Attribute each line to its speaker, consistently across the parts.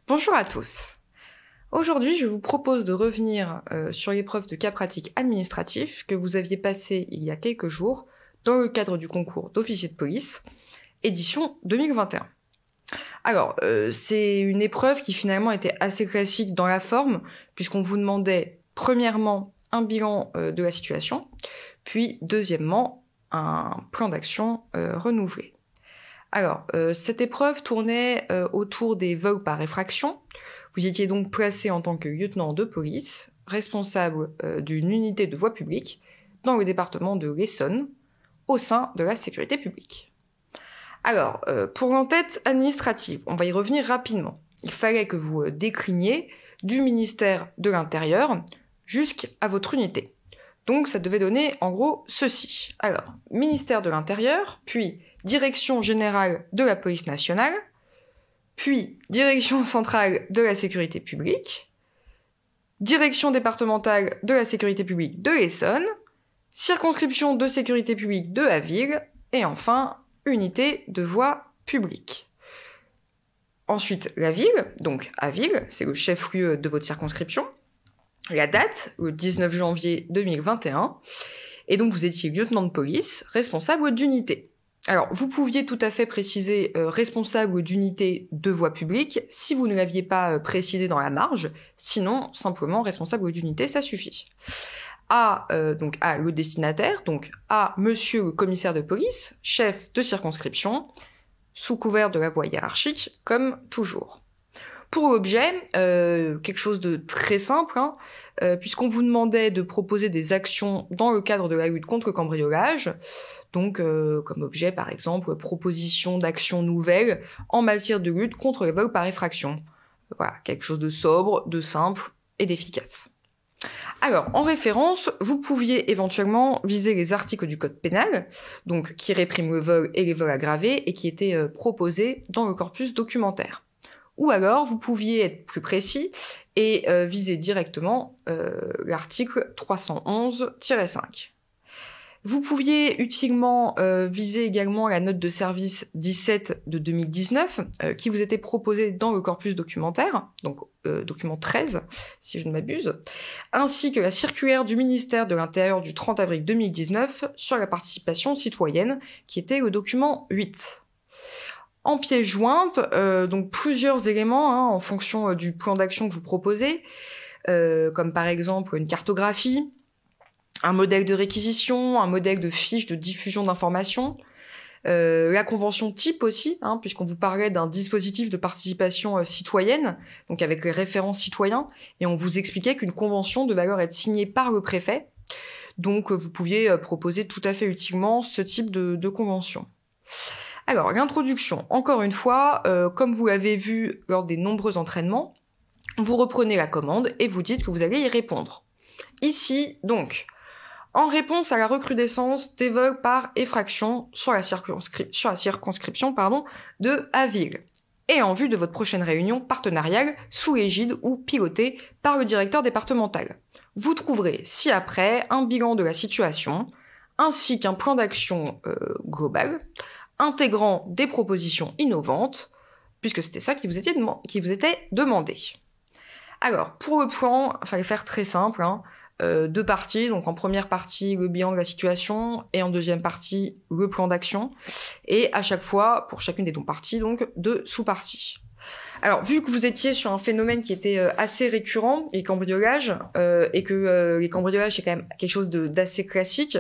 Speaker 1: Bonjour à tous. Aujourd'hui, je vous propose de revenir sur l'épreuve de cas pratique administratif que vous aviez passée il y a quelques jours dans le cadre du concours d'officier de police, édition 2021. Alors, c'est une épreuve qui finalement était assez classique dans la forme, puisqu'on vous demandait premièrement un bilan de la situation, puis deuxièmement un plan d'action renouvelé. Alors, cette épreuve tournait autour des vols par effraction. Vous étiez donc placé en tant que lieutenant de police, responsable d'une unité de voie publique dans le département de l'Essonne, au sein de la sécurité publique. Alors, pour l'enquête administrative, on va y revenir rapidement. Il fallait que vous décliniez du ministère de l'Intérieur jusqu'à votre unité. Donc ça devait donner en gros ceci. Alors, ministère de l'Intérieur, puis Direction générale de la police nationale, puis Direction centrale de la sécurité publique, Direction départementale de la sécurité publique de l'Essonne, Circonscription de sécurité publique de Haville, et enfin, Unité de voie publique. Ensuite, la ville, donc Haville, c'est le chef-lieu de votre circonscription. La date, le 19 janvier 2021, et donc vous étiez lieutenant de police, responsable d'unité. Alors, vous pouviez tout à fait préciser responsable d'unité de voie publique si vous ne l'aviez pas précisé dans la marge, sinon, simplement, responsable d'unité, ça suffit. Donc A, le destinataire, donc A, monsieur le commissaire de police, chef de circonscription, sous couvert de la voie hiérarchique, comme toujours. Pour l'objet, quelque chose de très simple, puisqu'on vous demandait de proposer des actions dans le cadre de la lutte contre le cambriolage, donc comme objet par exemple proposition d'actions nouvelles en matière de lutte contre les vols par effraction. Voilà, quelque chose de sobre, de simple et d'efficace. Alors, en référence, vous pouviez éventuellement viser les articles du code pénal, donc qui répriment le vol et les vols aggravés et qui étaient proposés dans le corpus documentaire. Ou alors, vous pouviez être plus précis et viser directement l'article 311-5. Vous pouviez utilement viser également la note de service 17 de 2019 qui vous était proposée dans le corpus documentaire, donc document 13 si je ne m'abuse, ainsi que la circulaire du ministère de l'Intérieur du 30 avril 2019 sur la participation citoyenne qui était le document 8. En pièce jointe, donc plusieurs éléments en fonction du plan d'action que vous proposez, comme par exemple une cartographie, un modèle de réquisition, un modèle de fiche de diffusion d'informations, la convention type aussi, puisqu'on vous parlait d'un dispositif de participation citoyenne, donc avec les référents citoyens, et on vous expliquait qu'une convention devait alors être signée par le préfet, donc vous pouviez proposer tout à fait utilement ce type de convention. Alors, l'introduction, encore une fois, comme vous l'avez vu lors des nombreux entraînements, vous reprenez la commande et vous dites que vous allez y répondre. Ici, donc, en réponse à la recrudescence des vols par effraction sur la circonscription de Haville, et en vue de votre prochaine réunion partenariale sous l'égide ou pilotée par le directeur départemental. Vous trouverez ci-après un bilan de la situation, ainsi qu'un plan d'action global, intégrant des propositions innovantes, puisque c'était ça qui vous était demandé. Alors, pour le plan, il fallait faire très simple, deux parties, donc en première partie, le bilan de la situation, et en deuxième partie, le plan d'action, et à chaque fois, pour chacune des deux parties, donc, deux sous-parties. Alors, vu que vous étiez sur un phénomène qui était assez récurrent, les cambriolages, et que les cambriolages, c'est quand même quelque chose d'assez classique,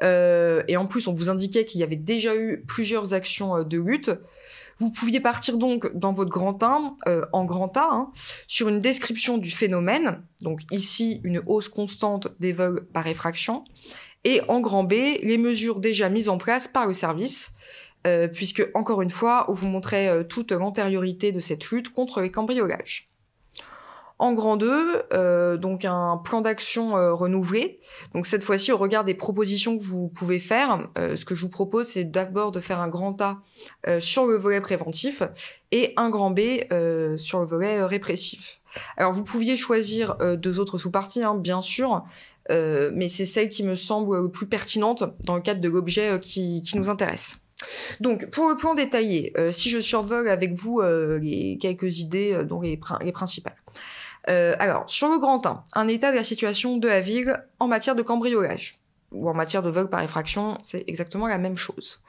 Speaker 1: et en plus, on vous indiquait qu'il y avait déjà eu plusieurs actions de lutte, vous pouviez partir donc dans votre grand A, en grand A, sur une description du phénomène, donc ici, une hausse constante des vols par effraction, et en grand B, les mesures déjà mises en place par le service, puisque, encore une fois, on vous montrait toute l'antériorité de cette lutte contre les cambriolages. En grand 2, donc un plan d'action renouvelé. Donc cette fois-ci, au regard des propositions que vous pouvez faire, ce que je vous propose, c'est d'abord de faire un grand A sur le volet préventif et un grand B sur le volet répressif. Alors vous pouviez choisir deux autres sous-parties, bien sûr, mais c'est celle qui me semble le plus pertinente dans le cadre de l'objet qui nous intéresse. Donc, pour le plan détaillé, si je survole avec vous les quelques idées, dont les principales. Alors, sur le grand 1, un état de la situation de la ville en matière de cambriolage, ou en matière de vol par effraction, c'est exactement la même chose.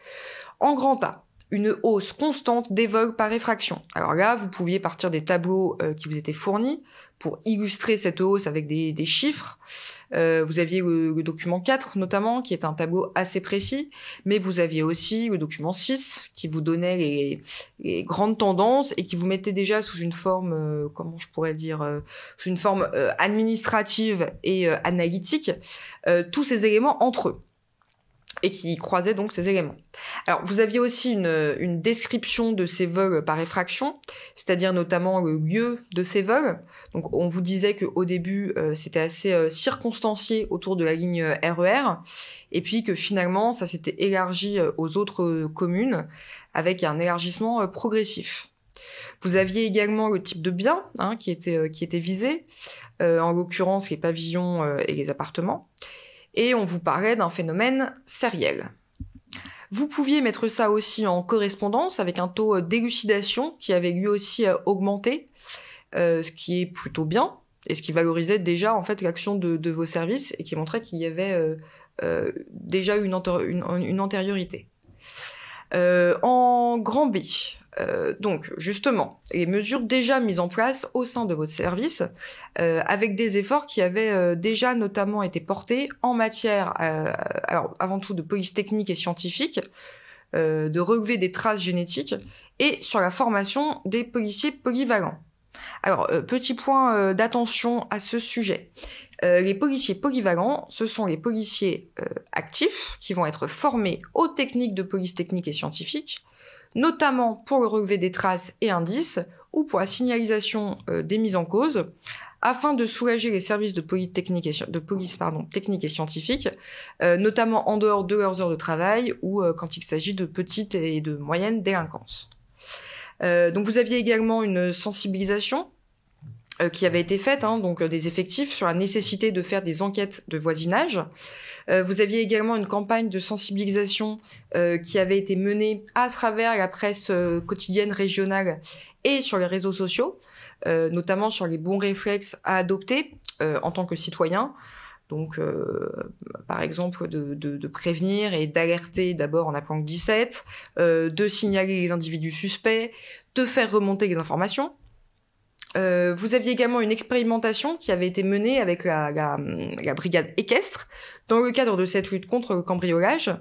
Speaker 1: En grand A, une hausse constante des vols par effraction. Alors là, vous pouviez partir des tableaux qui vous étaient fournis pour illustrer cette hausse avec des chiffres. Vous aviez le document 4 notamment, qui est un tableau assez précis, mais vous aviez aussi le document 6 qui vous donnait les grandes tendances et qui vous mettait déjà sous une forme, comment je pourrais dire, sous une forme administrative et analytique, tous ces éléments entre eux, et qui croisaient donc ces éléments. Alors, vous aviez aussi une description de ces vols par effraction, c'est-à-dire notamment le lieu de ces vols. Donc, on vous disait qu'au début, c'était assez circonstancié autour de la ligne RER, et puis que finalement, ça s'était élargi aux autres communes, avec un élargissement progressif. Vous aviez également le type de bien qui était visé, en l'occurrence les pavillons et les appartements. Et on vous parlait d'un phénomène sériel. Vous pouviez mettre ça aussi en correspondance avec un taux d'élucidation qui avait lui aussi augmenté, ce qui est plutôt bien, et ce qui valorisait déjà en fait l'action de vos services et qui montrait qu'il y avait déjà une antériorité. En grand B, donc justement, les mesures déjà mises en place au sein de votre service, avec des efforts qui avaient déjà notamment été portés en matière, alors avant tout de police technique et scientifique, de relever des traces génétiques et sur la formation des policiers polyvalents. Alors, petit point d'attention à ce sujet. Les policiers polyvalents, ce sont les policiers actifs qui vont être formés aux techniques de police technique et scientifique, notamment pour le relevé des traces et indices ou pour la signalisation des mises en cause, afin de soulager les services de police technique et scientifique, notamment en dehors de leurs heures de travail ou quand il s'agit de petites et de moyennes délinquances. Donc vous aviez également une sensibilisation qui avait été faite, donc des effectifs sur la nécessité de faire des enquêtes de voisinage. Vous aviez également une campagne de sensibilisation qui avait été menée à travers la presse quotidienne régionale et sur les réseaux sociaux, notamment sur les bons réflexes à adopter en tant que citoyen. Donc, par exemple, de prévenir et d'alerter d'abord en appelant le 17, de signaler les individus suspects, de faire remonter les informations. Vous aviez également une expérimentation qui avait été menée avec la brigade équestre dans le cadre de cette lutte contre le cambriolage.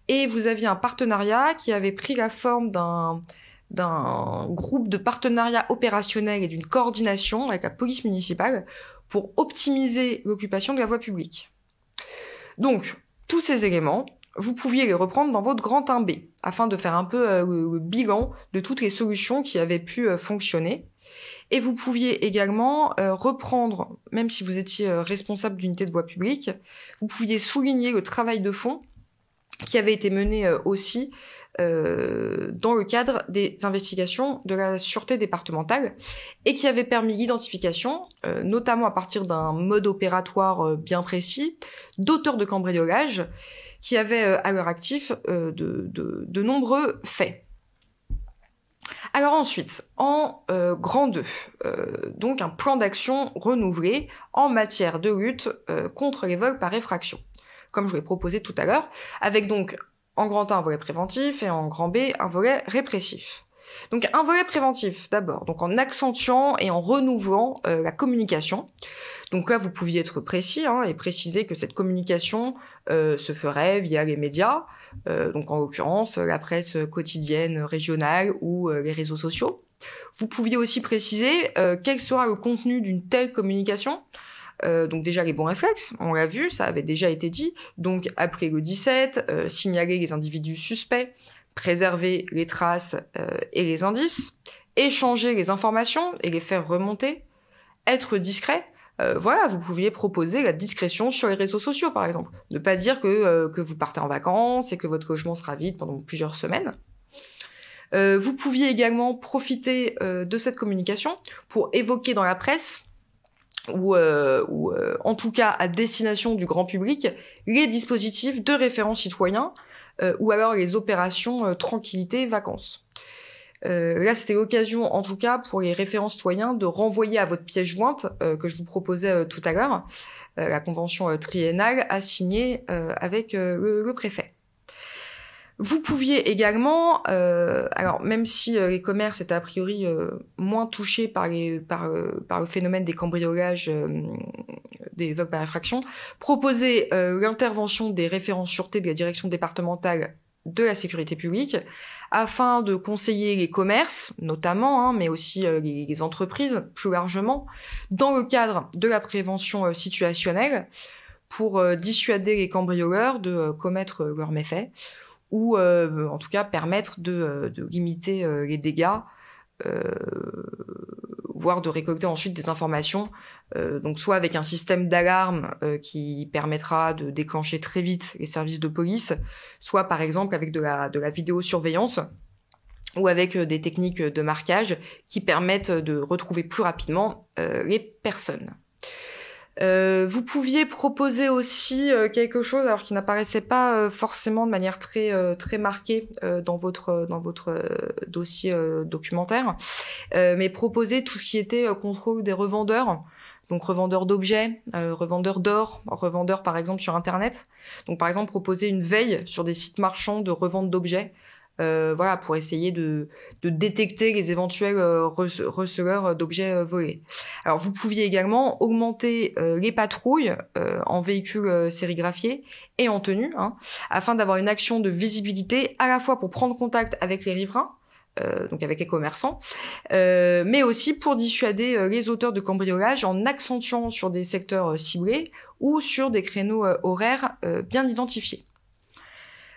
Speaker 1: Et vous aviez un partenariat qui avait pris la forme d'un groupe de partenariat opérationnel et d'une coordination avec la police municipale pour optimiser l'occupation de la voie publique. Donc, tous ces éléments, vous pouviez les reprendre dans votre grand 1B, afin de faire un peu le bilan de toutes les solutions qui avaient pu fonctionner. Et vous pouviez également reprendre, même si vous étiez responsable d'unité de voie publique, vous pouviez souligner le travail de fond qui avait été mené aussi dans le cadre des investigations de la sûreté départementale et qui avait permis l'identification, notamment à partir d'un mode opératoire bien précis, d'auteurs de cambriolage qui avaient à leur actif de nombreux faits. Alors ensuite, en grand 2, donc un plan d'action renouvelé en matière de lutte contre les vols par effraction, comme je vous l'ai proposé tout à l'heure, avec donc en grand 1 un volet préventif et en grand B un volet répressif. Donc un volet préventif d'abord, donc en accentuant et en renouvelant la communication. Donc là, vous pouviez être précis et préciser que cette communication se ferait via les médias, donc en l'occurrence la presse quotidienne régionale ou les réseaux sociaux. Vous pouviez aussi préciser quel sera le contenu d'une telle communication. Donc déjà les bons réflexes, on l'a vu, ça avait déjà été dit. Donc appeler le 17, signaler les individus suspects, préserver les traces et les indices, échanger les informations et les faire remonter, être discret. Voilà, vous pouviez proposer la discrétion sur les réseaux sociaux, par exemple. Ne pas dire que vous partez en vacances et que votre logement sera vide pendant plusieurs semaines. Vous pouviez également profiter de cette communication pour évoquer dans la presse ou en tout cas à destination du grand public les dispositifs de référents citoyens ou alors les opérations tranquillité-vacances. Là, c'était l'occasion, en tout cas, pour les référents citoyens de renvoyer à votre pièce jointe, que je vous proposais tout à l'heure, la convention triennale à signer avec le préfet. Vous pouviez également, alors même si les commerces étaient a priori moins touchés par le phénomène des cambriolages, des vols par infraction, proposer l'intervention des référents sûreté de la direction départementale de la sécurité publique afin de conseiller les commerces, notamment, mais aussi les entreprises plus largement, dans le cadre de la prévention situationnelle pour dissuader les cambrioleurs de commettre leurs méfaits ou en tout cas permettre de limiter les dégâts, voire de récolter ensuite des informations, donc soit avec un système d'alarme qui permettra de déclencher très vite les services de police, soit par exemple avec de la vidéosurveillance ou avec des techniques de marquage qui permettent de retrouver plus rapidement les personnes. Vous pouviez proposer aussi quelque chose, alors qui n'apparaissait pas forcément de manière très marquée dans votre dossier documentaire, mais proposer tout ce qui était contrôle des revendeurs, donc revendeurs d'objets, revendeurs d'or, revendeurs par exemple sur Internet. Donc par exemple proposer une veille sur des sites marchands de revente d'objets. Voilà, pour essayer de détecter les éventuels receleurs d'objets volés. Alors, vous pouviez également augmenter les patrouilles en véhicules sérigraphiés et en tenue, afin d'avoir une action de visibilité à la fois pour prendre contact avec les riverains, donc avec les commerçants, mais aussi pour dissuader les auteurs de cambriolage en accentuant sur des secteurs ciblés ou sur des créneaux horaires bien identifiés.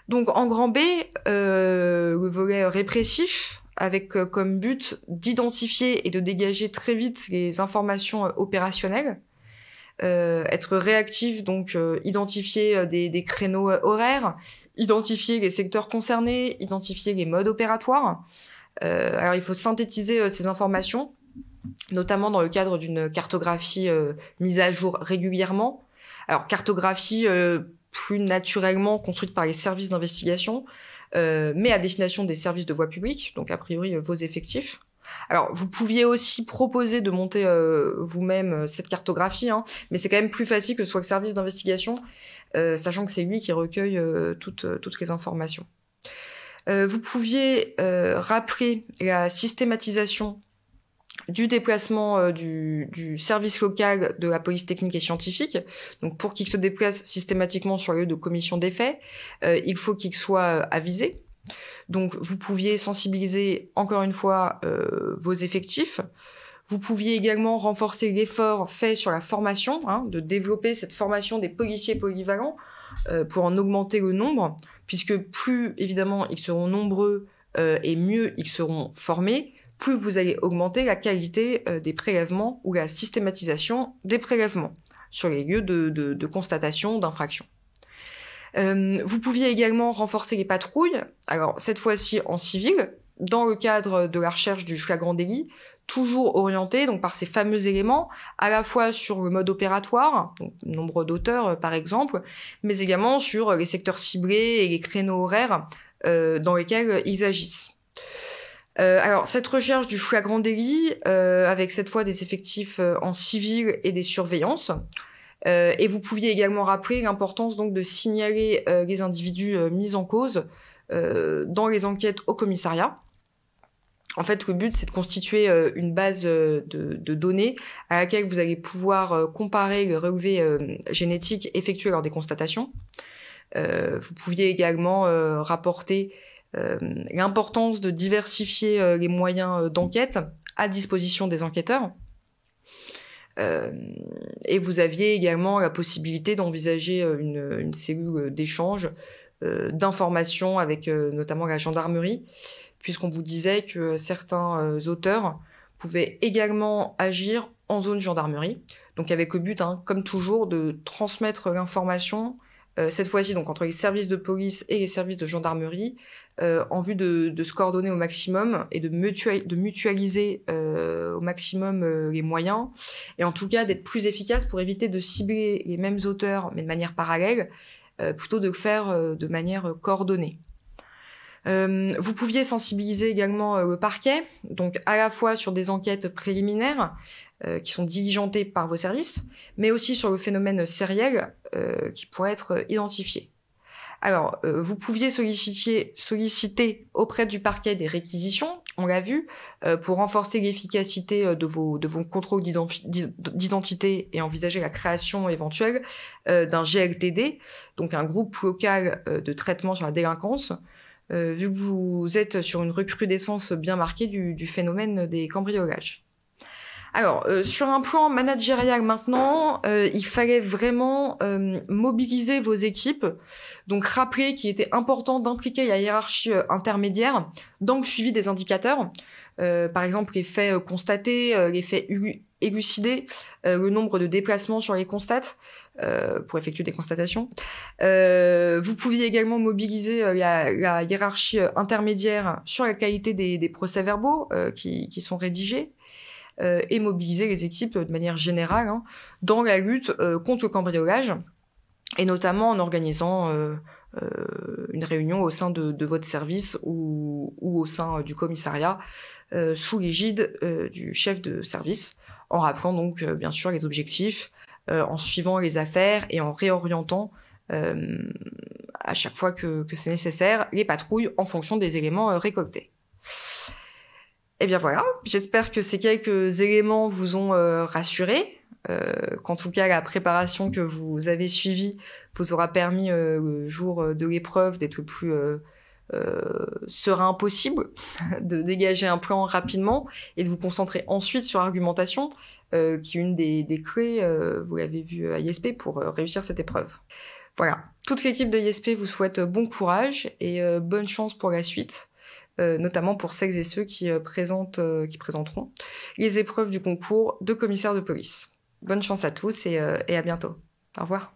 Speaker 1: Donc en grand B, le volet répressif, avec comme but d'identifier et de dégager très vite les informations opérationnelles, être réactif, donc identifier des créneaux horaires, identifier les secteurs concernés, identifier les modes opératoires. Alors il faut synthétiser ces informations, notamment dans le cadre d'une cartographie mise à jour régulièrement. Alors cartographie plus naturellement construite par les services d'investigation, mais à destination des services de voie publique, donc a priori vos effectifs. Alors, vous pouviez aussi proposer de monter vous-même cette cartographie, mais c'est quand même plus facile que ce soit le service d'investigation, sachant que c'est lui qui recueille toutes les informations. Vous pouviez rappeler la systématisation du déplacement du service local de la police technique et scientifique. Donc, pour qu'il se déplace systématiquement sur le lieu de commission des faits, il faut qu'il soit avisé. Donc, vous pouviez sensibiliser, encore une fois, vos effectifs. Vous pouviez également renforcer l'effort fait sur la formation, de développer cette formation des policiers polyvalents pour en augmenter le nombre, puisque plus, évidemment, ils seront nombreux et mieux ils seront formés, plus vous allez augmenter la qualité des prélèvements ou la systématisation des prélèvements sur les lieux de constatation d'infraction. Vous pouviez également renforcer les patrouilles, alors cette fois-ci en civil, dans le cadre de la recherche du flagrant délit, toujours orienté donc par ces fameux éléments, à la fois sur le mode opératoire, donc nombre d'auteurs par exemple, mais également sur les secteurs ciblés et les créneaux horaires dans lesquels ils agissent. Alors, cette recherche du flagrant délit, avec cette fois des effectifs en civil et des surveillances, et vous pouviez également rappeler l'importance donc de signaler les individus mis en cause dans les enquêtes au commissariat. En fait, le but, c'est de constituer une base de données à laquelle vous allez pouvoir comparer les relevés génétiques effectués lors des constatations. Vous pouviez également rapporter l'importance de diversifier les moyens d'enquête à disposition des enquêteurs. Et vous aviez également la possibilité d'envisager une cellule d'échange d'informations avec notamment la gendarmerie, puisqu'on vous disait que certains auteurs pouvaient également agir en zone gendarmerie, donc avec le but, comme toujours, de transmettre l'information, cette fois-ci donc entre les services de police et les services de gendarmerie, en vue de se coordonner au maximum et de mutualiser au maximum les moyens, et en tout cas d'être plus efficace pour éviter de cibler les mêmes auteurs, mais de manière parallèle, plutôt de le faire de manière coordonnée. Vous pouviez sensibiliser également le parquet, donc à la fois sur des enquêtes préliminaires qui sont diligentées par vos services, mais aussi sur le phénomène sériel qui pourrait être identifié. Alors, vous pouviez solliciter auprès du parquet des réquisitions, on l'a vu, pour renforcer l'efficacité de vos contrôles d'identité et envisager la création éventuelle d'un GLTD, donc un groupe local de traitement sur la délinquance, vu que vous êtes sur une recrudescence bien marquée du phénomène des cambriolages. Alors, sur un plan managérial maintenant, il fallait vraiment mobiliser vos équipes, donc rappeler qu'il était important d'impliquer la hiérarchie intermédiaire dans le suivi des indicateurs, par exemple les faits constatés, les faits élucidés, le nombre de déplacements sur les constats, pour effectuer des constatations. Vous pouviez également mobiliser la hiérarchie intermédiaire sur la qualité des procès-verbaux qui sont rédigés, et mobiliser les équipes de manière générale dans la lutte contre le cambriolage, et notamment en organisant une réunion au sein de votre service ou au sein du commissariat sous l'égide du chef de service, en rappelant donc bien sûr les objectifs, en suivant les affaires et en réorientant à chaque fois que c'est nécessaire les patrouilles en fonction des éléments récoltés. Eh bien voilà, j'espère que ces quelques éléments vous ont rassuré, qu'en tout cas la préparation que vous avez suivie vous aura permis le jour de l'épreuve d'être le plus serein possible, de dégager un plan rapidement et de vous concentrer ensuite sur l'argumentation, qui est une des clés, vous l'avez vu à ISP, pour réussir cette épreuve. Voilà, toute l'équipe de ISP vous souhaite bon courage et bonne chance pour la suite. Notamment pour celles et ceux qui présenteront les épreuves du concours de commissaire de police. Bonne chance à tous et à bientôt. Au revoir.